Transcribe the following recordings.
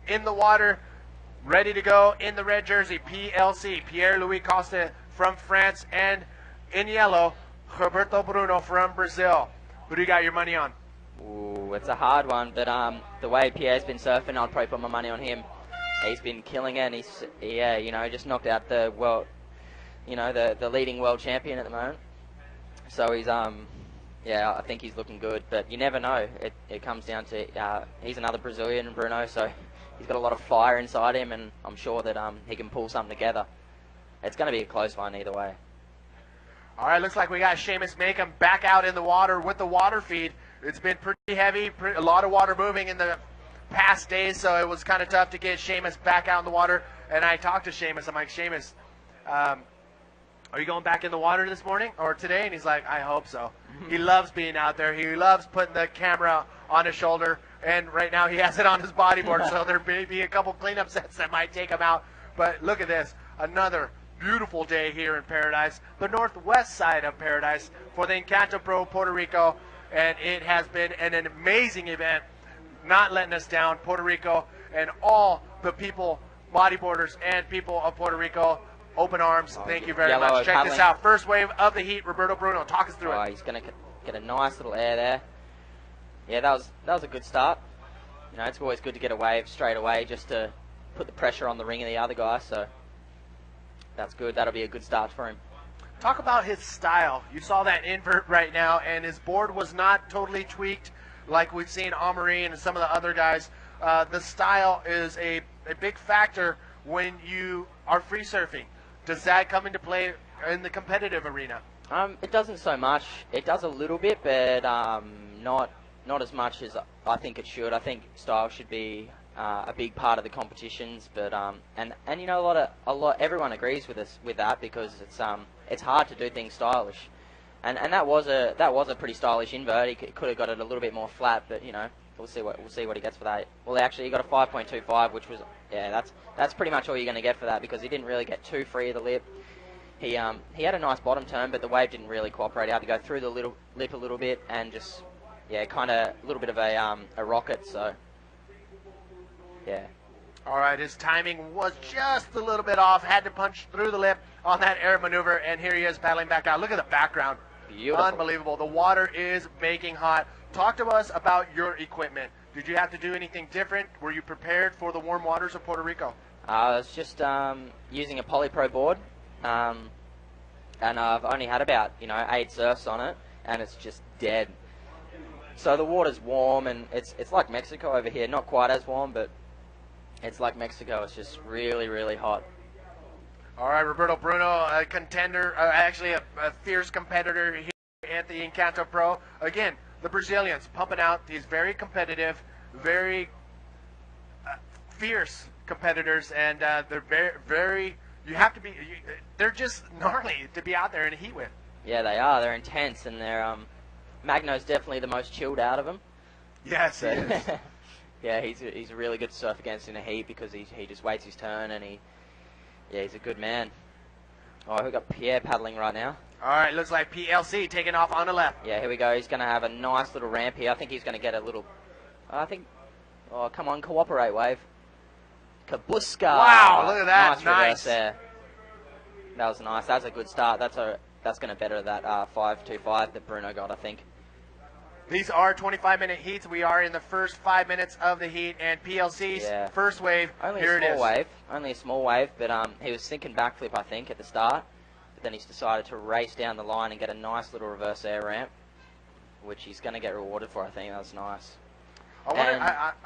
in the water, ready to go in the red jersey, PLC, Pierre Louis-Costes from France, and in yellow, Roberto Bruno from Brazil. Who do you got your money on? Ooh, it's a hard one, but the way Pierre's been surfing, I'll probably put my money on him. He's been killing it, and he just knocked out the world, the leading world champion at the moment. So he's I think he's looking good, but you never know. It comes down to he's another Brazilian, Bruno, so he's got a lot of fire inside him, and I'm sure that he can pull something together. It's going to be a close one either way. All right, looks like we got Seamus Makem back out in the water with the water feed. It's been pretty heavy, a lot of water moving in the past days, so it was kind of tough to get Seamus back out in the water. And I talked to Seamus. I'm like, Seamus, are you going back in the water this morning or today? And he's like, I hope so. He loves being out there. He loves putting the camera on his shoulder, and right now he has it on his bodyboard, so there may be a couple cleanup sets that might take him out. But look at this, another beautiful day here in Paradise, the northwest side of Paradise for the Encanto Pro Puerto Rico, and it has been an amazing event, not letting us down. Puerto Rico and all the people, bodyboarders and people of Puerto Rico, open arms. Thank you very much. Check this out. First wave of the heat, Roberto Bruno. Talk us through it. He's going to get a nice little air there. Yeah, that was a good start. It's always good to get a wave straight away just to put the pressure on the ring of the other guy, so that's good. That'll be a good start for him. Talk about his style. You saw that invert right now, and his board was not totally tweaked like we've seen Amaury and some of the other guys. The style is a big factor when you are free surfing. Does that come into play in the competitive arena? It doesn't so much. It does a little bit, but not as much as I think it should. I think style should be a big part of the competitions, but and everyone agrees with us with that, because it's hard to do things stylish, and that was a pretty stylish invert. He could have got it a little bit more flat, but we'll see what he gets for that. Well, actually, he got a 5.25, which was that's pretty much all you're going to get for that, because he didn't really get too free of the lip. He had a nice bottom turn, but the wave didn't really cooperate. He had to go through the lip a little bit, and just kind of a little bit of a rocket. So yeah. All right, his timing was just a little bit off. Had to punch through the lip on that air maneuver, and here he is paddling back out. Look at the background. Beautiful. Unbelievable. The water is baking hot. Talk to us about your equipment. Did you have to do anything different? Were you prepared for the warm waters of Puerto Rico? I was just using a Polypro board, and I've only had about 8 surfs on it, and it's just dead. So the water's warm, and it's like Mexico over here. Not quite as warm, but it's like Mexico. It's just really, really hot. All right, Roberto Bruno, a contender, actually a fierce competitor here at the Encanto Pro. Again, the Brazilians pumping out these very competitive, very fierce competitors, and they're very, they're just gnarly to be out there in the heat with. Yeah, they are. They're intense, and they're, Magno's definitely the most chilled out of them. Yes, he is. Yeah, he's a really good to surf against in the heat, because he just waits his turn, and he's a good man. Oh, we've got Pierre paddling right now. All right, looks like PLC taking off on the left. Yeah, here we go. He's going to have a nice little ramp here. I think he's going to get a little... Oh, come on, cooperate, wave. Kabuska! Wow, look at that. Nice. There. That was nice. That's a good start. That's going to better that 5.25 that Bruno got, I think. These are 25-minute heats. We are in the first 5 minutes of the heat, and PLC's first wave, here it is. Only a small wave, but he was sinking backflip, I think, at the start. But then he's decided to race down the line and get a nice little reverse air ramp, which he's going to get rewarded for, I think. That was nice.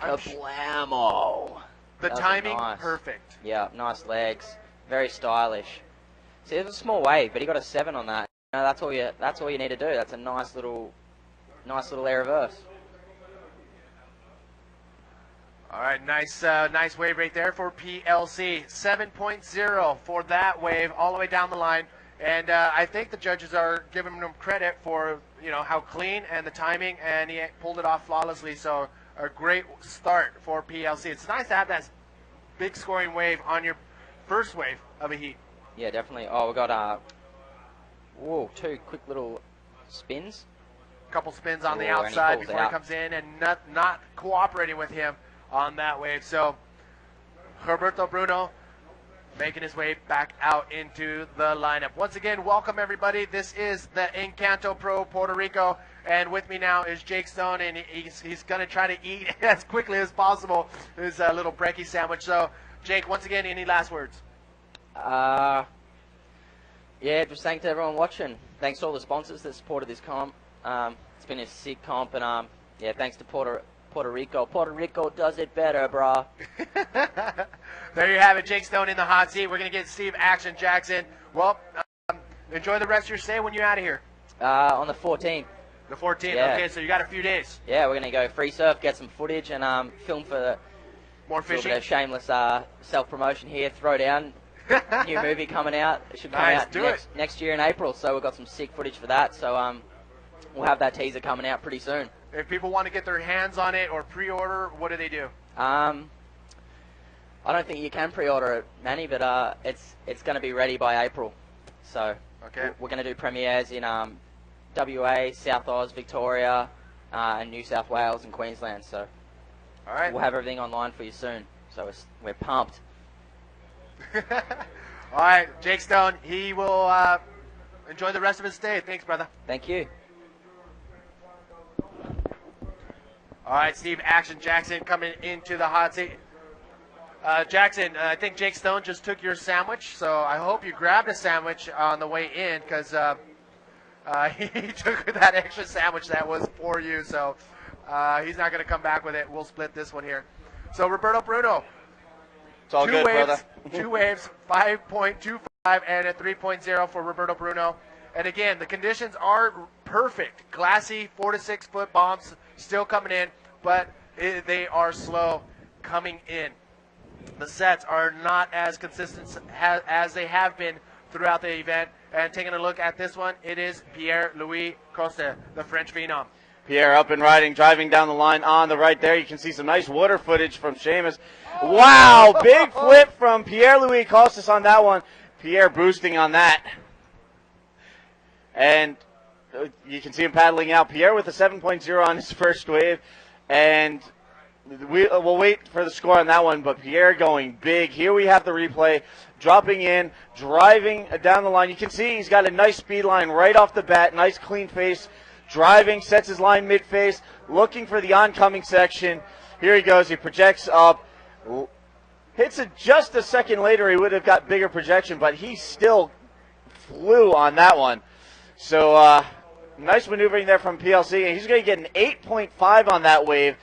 Kablamo! The timing, perfect. Yeah, nice legs. Very stylish. See, it was a small wave, but he got a 7 on that. That's all you need to do. That's a nice little air reverse. All right, nice wave right there for PLC. 7.0 for that wave all the way down the line. And I think the judges are giving him credit for how clean and the timing, and he pulled it off flawlessly. So a great start for PLC. It's nice to have that big scoring wave on your first wave of a heat. Yeah, definitely. Oh, we got 2 quick little spins. Couple spins on the outside before he comes in, and not cooperating with him on that wave. So Roberto Bruno making his way back out into the lineup. Once again, welcome everybody. This is the Encanto Pro Puerto Rico, and with me now is Jake Stone, and he's going to try to eat as quickly as possible his little brekkie sandwich. So, Jake, once again, any last words? Yeah, just thanks to everyone watching. Thanks to all the sponsors that supported this comp. It's been a sick comp, and yeah, thanks to Puerto Rico. Puerto Rico does it better, brah. There you have it, Jake Stone in the hot seat. We're going to get Steve Action Jackson. Well, enjoy the rest of your stay. When you out of here? On the 14th. The 14th. Yeah. Okay, so you got a few days. Yeah, we're going to go free surf, get some footage, and film for more fishing. A bit of shameless self-promotion here. Throw down. New movie coming out. It should come out next year in April. So we've got some sick footage for that. So we'll have that teaser coming out pretty soon. If people want to get their hands on it or pre-order, what do they do? I don't think you can pre-order it, Manny, but it's going to be ready by April. So okay, we're going to do premieres in WA, South Oz, Victoria, and New South Wales and Queensland. So all right, we'll have everything online for you soon. So we're pumped. All right, Jake Stone, he will enjoy the rest of his stay. Thanks, brother. Thank you. All right, Steve Action Jackson coming into the hot seat. Jackson, I think Jake Stone just took your sandwich, so I hope you grabbed a sandwich on the way in, because he took that extra sandwich that was for you, so he's not going to come back with it. We'll split this one here. So Roberto Bruno. It's all good, waves, brother. 2 waves, 5.25 and a 3.0 for Roberto Bruno. And again, the conditions are perfect. Glassy 4 to 6 foot bombs still coming in, but they are slow coming in. The sets are not as consistent as they have been throughout the event. And taking a look at this one, it is Pierre Louis-Costes, the French phenom. Pierre up and riding, driving down the line on the right there. You can see some nice water footage from Seamus. Wow, big flip from Pierre Louis-Costes on that one. Pierre boosting on that. And you can see him paddling out. Pierre with a 7.0 on his first wave. And we'll wait for the score on that one, but Pierre going big. Here we have the replay, dropping in, driving down the line. You can see he's got a nice speed line right off the bat, nice clean face, driving, sets his line mid-face, looking for the oncoming section. Here he goes, he projects up, hits it just a second later. He would have got bigger projection, but he still flew on that one. So nice maneuvering there from PLC, and he's going to get an 8.5 on that wave.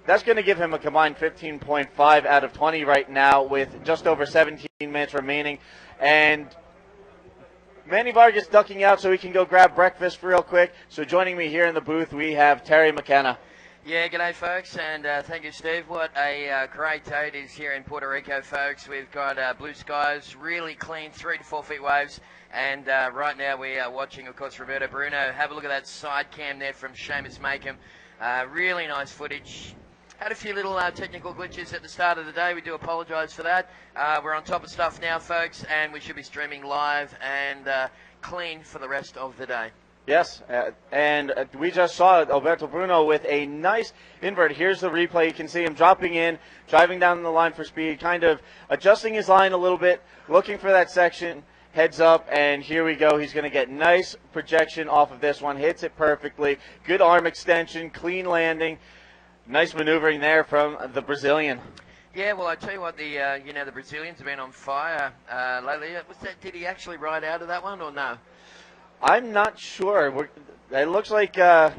That's going to give him a combined 15.5 out of 20 right now with just over 17 minutes remaining. And Manny Vargas ducking out so he can go grab breakfast real quick. So joining me here in the booth, we have Terry McKenna. Yeah, g'day folks, and thank you, Steve. What a great day it is here in Puerto Rico, folks. We've got blue skies, really clean 3 to 4 feet waves, and right now we are watching, of course, Roberto Bruno. Have a look at that side cam there from Seamus Makem. Really nice footage. Had a few little technical glitches at the start of the day. We do apologise for that. We're on top of stuff now, folks, and we should be streaming live and clean for the rest of the day. Yes, and we just saw Roberto Bruno with a nice invert. Here's the replay. You can see him dropping in, driving down the line for speed, kind of adjusting his line a little bit, looking for that section, heads up, and here we go. He's going to get nice projection off of this one. Hits it perfectly. Good arm extension, clean landing. Nice maneuvering there from the Brazilian. Yeah, well, I tell you what, the Brazilians have been on fire lately. Did he actually ride out of that one or no? I'm not sure. It looks like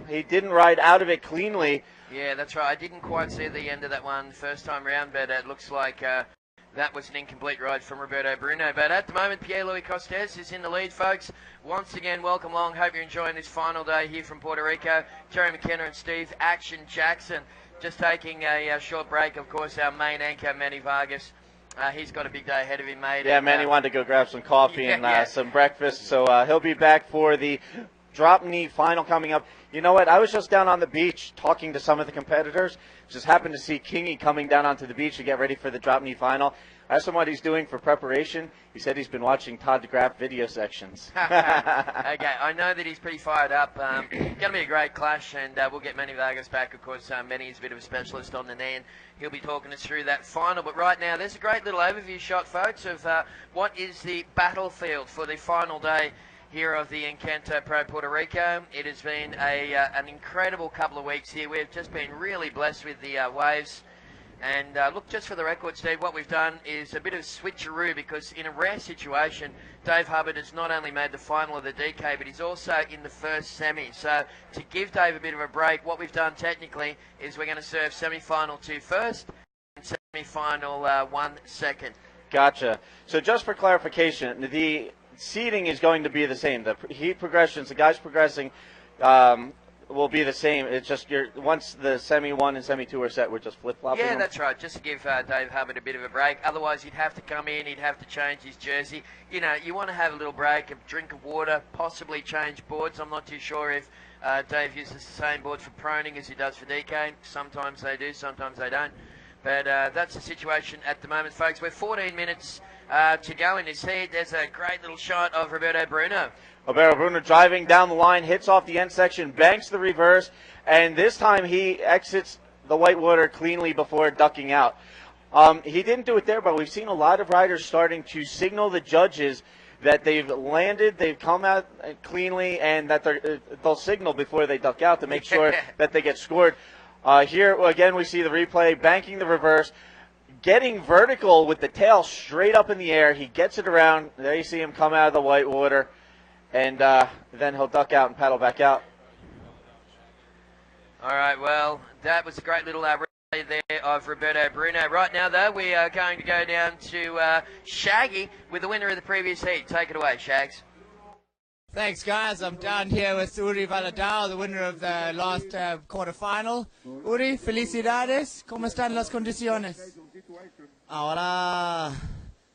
he didn't ride out of it cleanly. Yeah, that's right. I didn't quite see the end of that one first time round, but it looks like that was an incomplete ride from Roberto Bruno. But at the moment, Pierre Louis-Costes is in the lead, folks. Once again, welcome along. Hope you're enjoying this final day here from Puerto Rico. Terry McKenna and Steve Action Jackson just taking a short break. Of course, our main anchor, Manny Vargas. He's got a big day ahead of him, mate. Yeah, Manny wanted to go grab some coffee and some breakfast, so he'll be back for the drop knee final coming up. You know what? I was just down on the beach talking to some of the competitors. Just happened to see Kingy coming down onto the beach to get ready for the drop knee final. I asked him what he's doing for preparation. He said he's been watching Todd DeGraff video sections. Okay, I know that he's pretty fired up. Going to be a great clash, and we'll get Manny Vargas back. Of course, Manny is a bit of a specialist on the knee, and he'll be talking us through that final. But right now, there's a great little overview shot, folks, of what is the battlefield for the final day here of the Encanto Pro Puerto Rico. It has been an incredible couple of weeks here. We've just been really blessed with the waves. And look, just for the record, Steve, what we've done is a bit of switcheroo, because in a rare situation, Dave Hubbard has not only made the final of the DK, but he's also in the first semi. So to give Dave a bit of a break, what we've done technically is we're going to serve semi-final 2 first and semi-final 1 second. Gotcha. So just for clarification, the seeding is going to be the same. The heat progressions, the guys progressing, will be the same. It's just once the semi 1 and semi 2 are set, we're just flip-flopping Yeah, them. that's right. Just to give Dave Hubbard a bit of a break. Otherwise, he'd have to come in. He'd have to change his jersey. You know, you want to have a little break, a drink of water, possibly change boards. I'm not too sure if Dave uses the same boards for proning as he does for DK. Sometimes they do, sometimes they don't. But that's the situation at the moment, folks. We're 14 minutes to go in this heat. There's a great little shot of Roberto Bruno. Roberto Bruno driving down the line, hits off the end section, banks the reverse, and this time he exits the whitewater cleanly before ducking out. He didn't do it there, but we've seen a lot of riders starting to signal the judges that they've landed, they've come out cleanly, and that they'll signal before they duck out to make sure that they get scored. Here, again, we see the replay, banking the reverse, getting vertical with the tail straight up in the air. He gets it around. There you see him come out of the whitewater. And then he'll duck out and paddle back out. All right, well, that was a great little replay there of Roberto Bruno. Right now, though, we are going to go down to Shaggy with the winner of the previous heat. Take it away, Shags. Thanks, guys. I'm down here with Uri Valadao, the winner of the last quarterfinal. Uri, felicidades. ¿Cómo están las condiciones? Ahora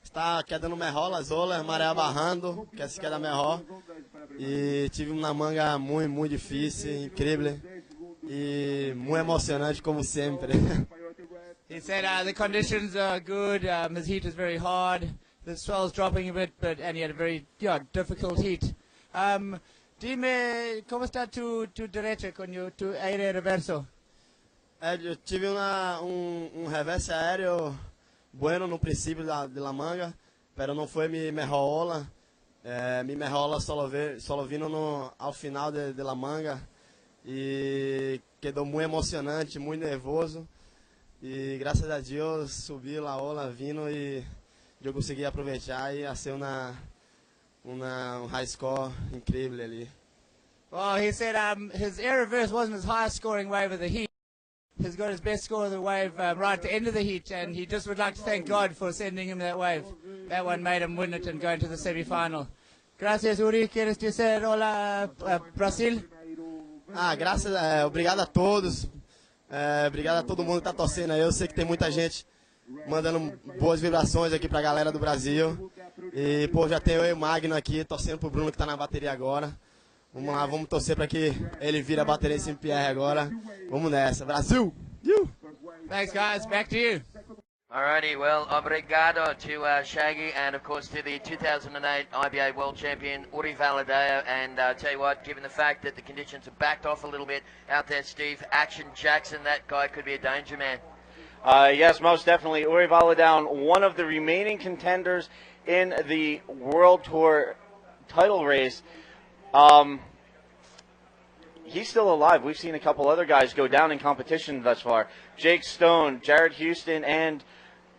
está quedando melhor as olas, maré barrando, quer se queda melhor. E tive uma manga muito difícil, incrível. E muito emocionante, como sempre. He said the conditions are good, his heat is very hard, the swell's dropping a bit, and he had a very difficult heat. Dime, ¿cómo está tu derecha con tu aire reverso? Eu tive reverse aéreo bueno no princípio da manga, pero não foi minha melhor ola. Minha melhor ola só vino ao final da manga. E quedou muito emocionante, muito nervoso. E graças a Deus subi a ola vindo e eu consegui aproveitar e ser high score incrível ali. Well, he said his air reverse wasn't his highest scoring wave of the heat. He's got his best score of the wave right at the end of the heat, and he just would like to thank God for sending him that wave. That one made him win it and go into the semi-final. Gracias, Uri. ¿Quieres decir hola, Brasil? Obrigado a todos. Obrigado a todo mundo que está torcendo aí. Eu sei que tem muita gente mandando boas vibrações aqui para a galera do Brasil. E, pô, já tenho eu e o Magno aqui torcendo pro Bruno que está na bateria agora. Vamos lá, vamos torcer para que ele vire a bateria em cima do Pierre agora. Vamos nessa. Brasil! Thanks, guys. Back to you. Alrighty, well, obrigado to Shaggy and, of course, to the 2008 IBA World Champion, Uri Valadao. And tell you what, given the fact that the conditions have backed off a little bit out there, Steve, Action Jackson, that guy could be a danger man. Yes, most definitely. Uri Valadao, one of the remaining contenders in the World Tour title race. He's still alive. We've seen a couple other guys go down in competition thus far. Jake Stone, Jared Houston, and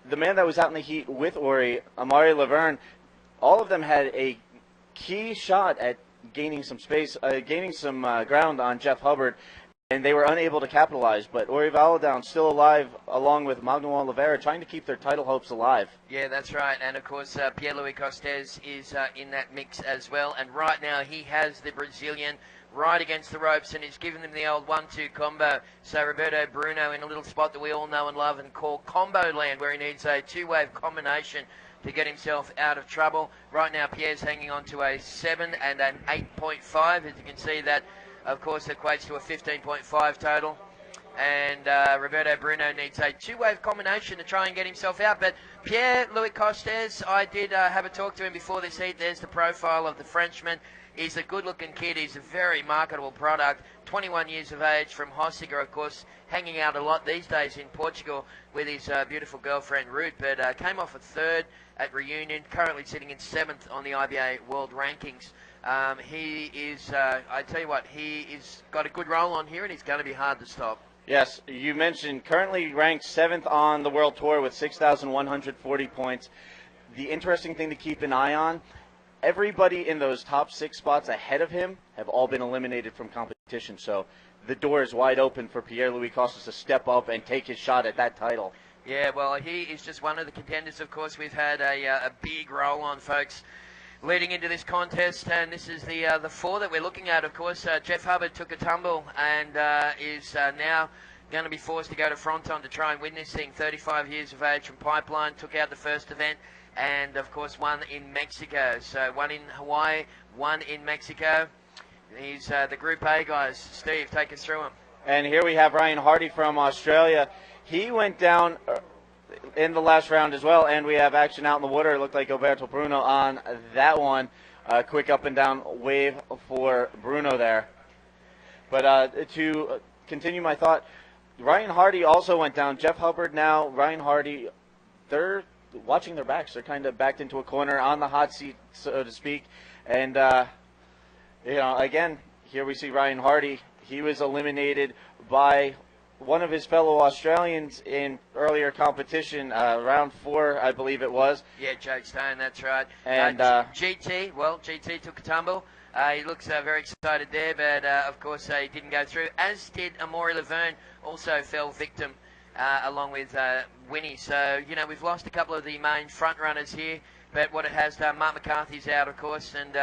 the man that was out in the heat with Uri, Amari Laverne, all of them had a key shot at gaining some space, gaining some ground on Jeff Hubbard, and they were unable to capitalize. But Uri Valadao still alive, along with Magno Oliveira, trying to keep their title hopes alive. Yeah, that's right. And, of course, Pierre Louis-Costes is in that mix as well. And right now he has the Brazilian right against the ropes, and he's given them the old 1-2 combo. So Roberto Bruno in a little spot that we all know and love and call Combo Land, where he needs a two-wave combination to get himself out of trouble. Right now, Pierre's hanging on to a 7 and an 8.5. As you can see, that, of course, equates to a 15.5 total. And Roberto Bruno needs a two-wave combination to try and get himself out. But Pierre Louis-Costes, I did have a talk to him before this heat. There's the profile of the Frenchman. He's a good-looking kid. He's a very marketable product. 21 years of age, from Hossiger, of course, hanging out a lot these days in Portugal with his beautiful girlfriend Ruth. But came off a 3rd at Reunion, currently sitting in 7th on the IBA World Rankings. He is, I tell you what, he is got a good roll on here, and he's going to be hard to stop. Yes, you mentioned currently ranked 7th on the World Tour with 6,140 points. The interesting thing to keep an eye on, everybody in those top 6 spots ahead of him have all been eliminated from competition. So the door is wide open for Pierre Louis-Costes to step up and take his shot at that title. Yeah, well, he is just one of the contenders. Of course, we've had a big roll on, folks, leading into this contest, and this is the 4 that we're looking at. Of course, Jeff Hubbard took a tumble and is now going to be forced to go to Fronton to try and win this thing. 35 years of age from Pipeline, took out the first event, and of course one in Mexico. So one in Hawaii, one in Mexico. He's the Group A guys. Steve, take us through him. And here we have Ryan Hardy from Australia. He went down in the last round as well, and we have action out in the water. It looked like Roberto Bruno on that one. Quick up and down wave for Bruno there. But to continue my thought, Ryan Hardy also went down. Jeff Hubbard now, Ryan Hardy, they're watching their backs. They're kind of backed into a corner on the hot seat, so to speak. And, again, here we see Ryan Hardy. He was eliminated by one of his fellow Australians in earlier competition, round 4, I believe it was. Yeah, Jake Stone, that's right. And GT took a tumble. He looks very excited there, but of course he didn't go through, as did Amaury Laverne, also fell victim along with Winnie. So, we've lost a couple of the main front runners here, but what it has done, Mark McCarthy's out, of course, and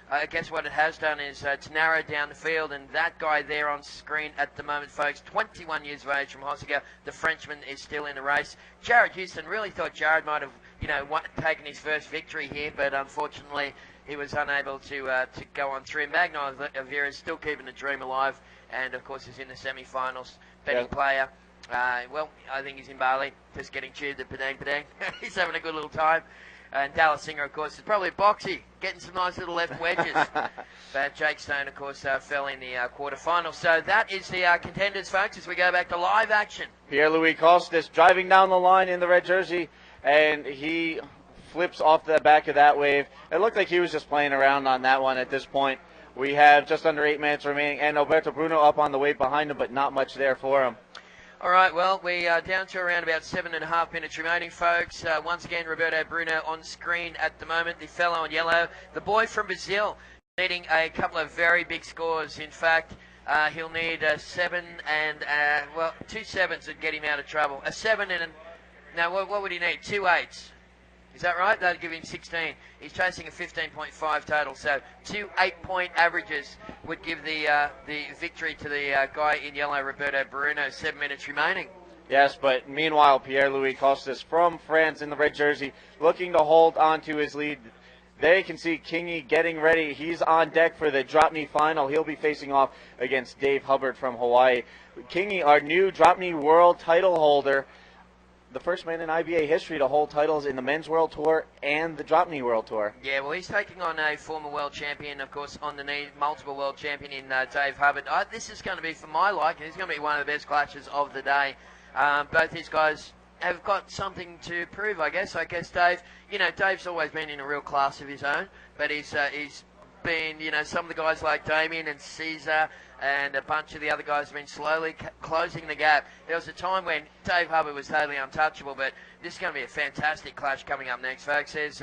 I guess what it has done is it's narrowed down the field, and that guy there on screen at the moment, folks, 21 years of age from Hossiger, the Frenchman, is still in the race. Jared Houston, really thought Jared might have, taken his first victory here, but unfortunately he was unable to go on through. Magno Avira is still keeping the dream alive, and of course is in the semi-finals. Betting player, I think he's in Bali, just getting cheered at Padang Padang. He's having a good little time. And Dallas Singer, of course, is probably boxy, getting some nice little left wedges. But Jake Stone, of course, fell in the quarterfinals. So that is the contenders, folks, as we go back to live action. Pierre Louis-Costes driving down the line in the red jersey, and he flips off the back of that wave. It looked like he was just playing around on that one at this point. We have just under 8 minutes remaining, and Roberto Bruno up on the wave behind him, but not much there for him. All right, well, we are down to around about 7.5 minutes remaining, folks. Once again, Roberto Bruno on screen at the moment, the fellow in yellow. The boy from Brazil needing a couple of very big scores. In fact, he'll need a 7 and, 2 7s would get him out of trouble. A 7 and what would he need? 2 8s. Is that right? That'd give him 16. He's chasing a 15.5 total, so 2 8-point averages would give the victory to the guy in yellow, Roberto Bruno. 7 minutes remaining. Yes, but meanwhile, Pierre Louis-Costes from France in the red jersey, looking to hold on to his lead. There you can see Kingy getting ready. He's on deck for the drop knee final. He'll be facing off against Dave Hubbard from Hawaii. Kingy, our new drop knee world title holder, the first man in IBA history to hold titles in the Men's World Tour and the Drop Knee World Tour. Yeah, well, he's taking on a former world champion, of course, on the knee, multiple world champion in Dave Hubbard. This is going to be, for my liking, it's going to be one of the best clashes of the day. Both these guys have got something to prove, I guess. Dave, Dave's always been in a real class of his own, but he's been, some of the guys like Damien and Caesar and a bunch of the other guys have been slowly closing the gap. There was a time when Dave Hubbard was totally untouchable, but this is going to be a fantastic clash coming up next, folks. There's,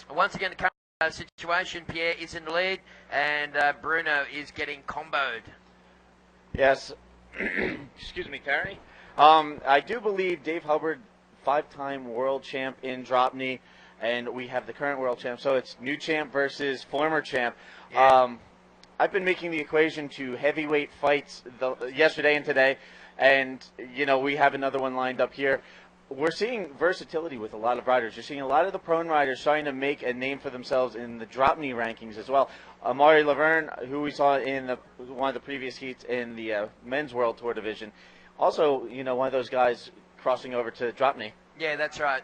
once again, the current situation, Pierre is in the lead, and Bruno is getting comboed. Yes. Excuse me, Terry. I do believe Dave Hubbard, 5-time world champ in drop knee, and we have the current world champ, so it's new champ versus former champ. Yeah. I've been making the equation to heavyweight fights yesterday and today, and, we have another one lined up here. we're seeing versatility with a lot of riders. You're seeing a lot of the prone riders trying to make a name for themselves in the drop knee rankings as well. Amari Laverne, who we saw in one of the previous heats in the men's World Tour division, also, one of those guys crossing over to drop knee. Yeah, that's right.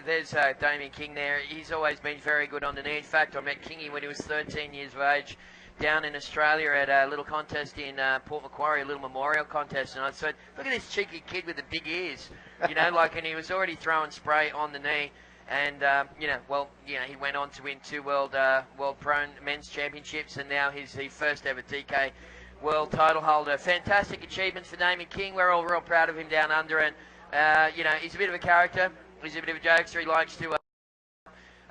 There's Damien King there. He's always been very good on the knee. In fact, I met Kingy when he was 13 years of age down in Australia at a little contest in Port Macquarie, a little memorial contest, and I said, look at this cheeky kid with the big ears, and he was already throwing spray on the knee, and he went on to win 2 World Prone Men's Championships, and now he's the first ever DK World title holder. Fantastic achievements for Damien King. We're all real proud of him down under, and he's a bit of a character. He's a bit of a jokester. He likes to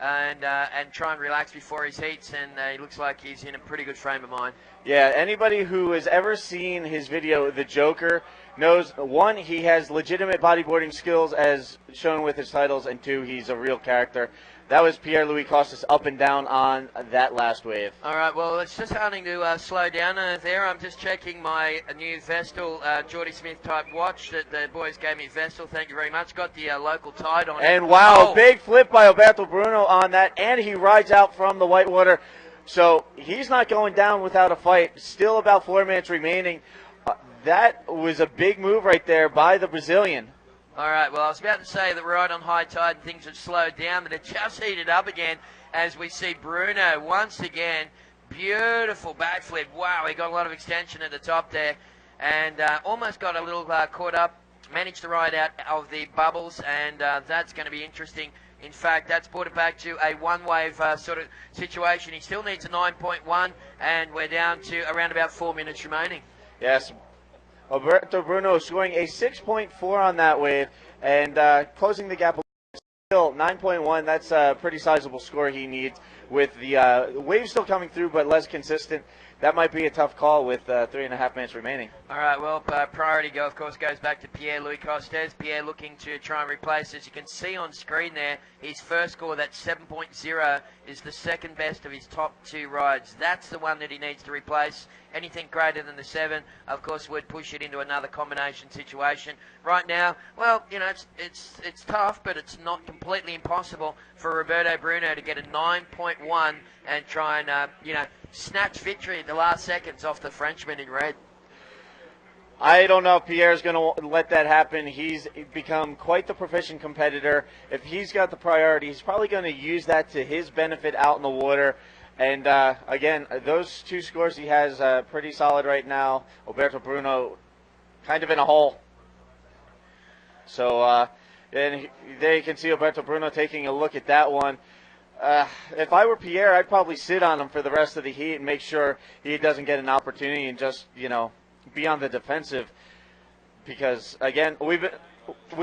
and try and relax before his heats, and he looks like he's in a pretty good frame of mind. Yeah, anybody who has ever seen his video, The Joker, knows, 1, he has legitimate bodyboarding skills as shown with his titles, and 2, he's a real character. That was Pierre Louis-Costes up and down on that last wave. All right, well, it's just starting to slow down there. I'm just checking my new Vestal Geordie Smith type watch that the boys gave me. Vestal, thank you very much. Got the local tide on it. And wow, big flip by Roberto Bruno on that, and he rides out from the whitewater. So he's not going down without a fight. Still about 4 minutes remaining. That was a big move right there by the Brazilian. All right, well, I was about to say that we're right on high tide and things have slowed down, but it just heated up again as we see Bruno once again. Beautiful backflip. Wow, he got a lot of extension at the top there and almost got a little caught up, managed to ride out of the bubbles, and that's going to be interesting. In fact, that's brought it back to a one-wave sort of situation. He still needs a 9.1, and we're down to around about 4 minutes remaining. Yes, Roberto Bruno scoring a 6.4 on that wave and closing the gap. Still 9.1. That's a pretty sizable score he needs with the wave still coming through but less consistent. That might be a tough call with 3.5 minutes remaining. All right, well, priority of course, goes back to Pierre Louis-Costes. Pierre looking to try and replace, as you can see on screen there, his first score, that 7.0, is the second best of his top 2 rides. That's the one that he needs to replace. Anything greater than the 7, of course, would push it into another combination situation. Right now, well, it's tough, but it's not completely impossible for Roberto Bruno to get a 9.1 and try and, snatch victory in the last seconds off the Frenchman in red. I don't know if Pierre's going to let that happen. He's become quite the proficient competitor. If he's got the priority, he's probably going to use that to his benefit out in the water. And, again, those 2 scores he has pretty solid right now. Roberto Bruno kind of in a hole. So, and there you can see Roberto Bruno taking a look at that one. If I were Pierre, I'd probably sit on him for the rest of the heat and make sure he doesn't get an opportunity and just, be on the defensive. Because, again, we've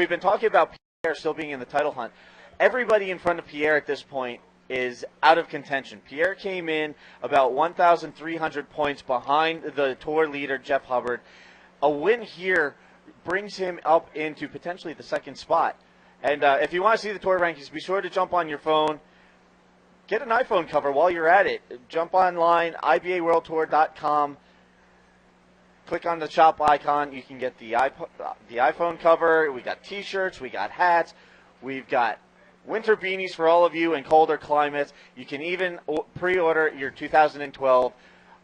been talking about Pierre still being in the title hunt. Everybody in front of Pierre at this point is out of contention. Pierre came in about 1,300 points behind the tour leader, Jeff Hubbard. A win here brings him up into potentially the 2nd spot. And if you want to see the tour rankings, be sure to jump on your phone. Get an iPhone cover while you're at it. Jump online, IBAWorldTour.com. Click on the shop icon. You can get the iPhone cover. We got T-shirts. We got hats. We've got winter beanies for all of you in colder climates. You can even pre-order your 2012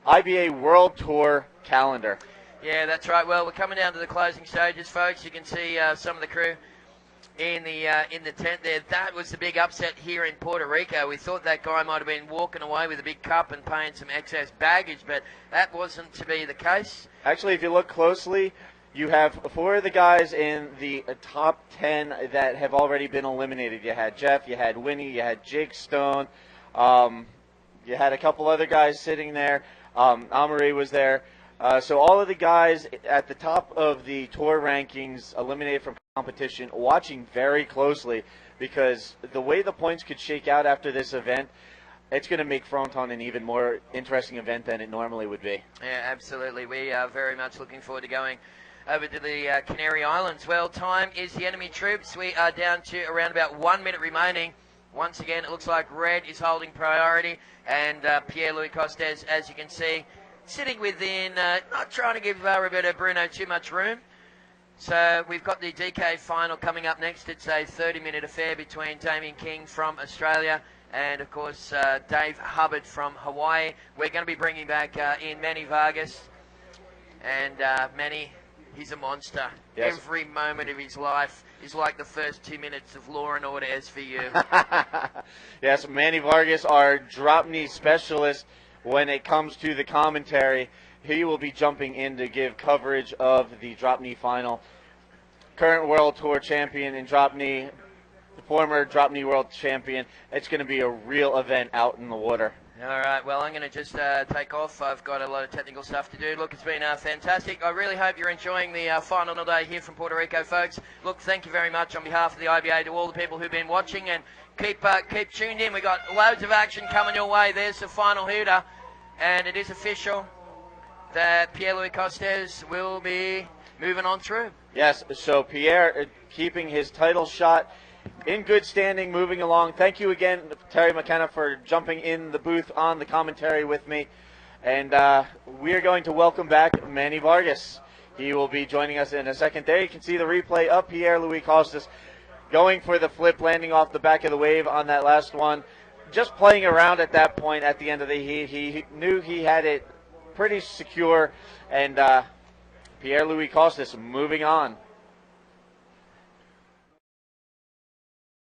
IBA World Tour calendar. Yeah, that's right. Well, we're coming down to the closing stages, folks. You can see some of the crew in the tent there. That was the big upset here in Puerto Rico. We thought that guy might have been walking away with a big cup and paying some excess baggage, but that wasn't to be the case. Actually, if you look closely, you have 4 of the guys in the top 10 that have already been eliminated. You had Jeff, you had Winnie, you had Jake Stone, you had a couple other guys sitting there. Amari was there. So all of the guys at the top of the tour rankings eliminated from competition, watching very closely, because the way the points could shake out after this event, it's going to make Fronton an even more interesting event than it normally would be. Yeah, absolutely. We are very much looking forward to going over to the Canary Islands. Well, time is the enemy troops. We are down to around about 1 minute remaining. Once again, it looks like red is holding priority, and Pierre Louis-Costes, as you can see, sitting within, not trying to give Roberto Bruno too much room. So we've got the DK final coming up next. It's a 30-minute affair between Damien King from Australia and, of course, Dave Hubbard from Hawaii. We're going to be bringing back in Manny Vargas. And Manny, he's a monster. Yes. Every moment of his life is like the first 2 minutes of Law and Order SVU. Yes, Manny Vargas, our drop knee specialist when it comes to the commentary. He will be jumping in to give coverage of the drop knee final. Current World Tour champion in drop knee, the former drop knee world champion. It's going to be a real event out in the water. All right, well, I'm going to just take off. I've got a lot of technical stuff to do. Look, it's been fantastic. I really hope you're enjoying the final day here from Puerto Rico, folks. Look, thank you very much on behalf of the IBA to all the people who've been watching, and keep tuned in. We've got loads of action coming your way. There's the final hooter, and it is official that Pierre Louis-Costes will be moving on through. Yes, so Pierre keeping his title shot in good standing, moving along. Thank you again, Terry McKenna, for jumping in the booth on the commentary with me. And we are going to welcome back Manny Vargas. He will be joining us in a second. There you can see the replay of Pierre Louis-Costes going for the flip, landing off the back of the wave on that last one. Just playing around at that point at the end of the heat. He knew he had it pretty secure. And Pierre Louis-Costes moving on.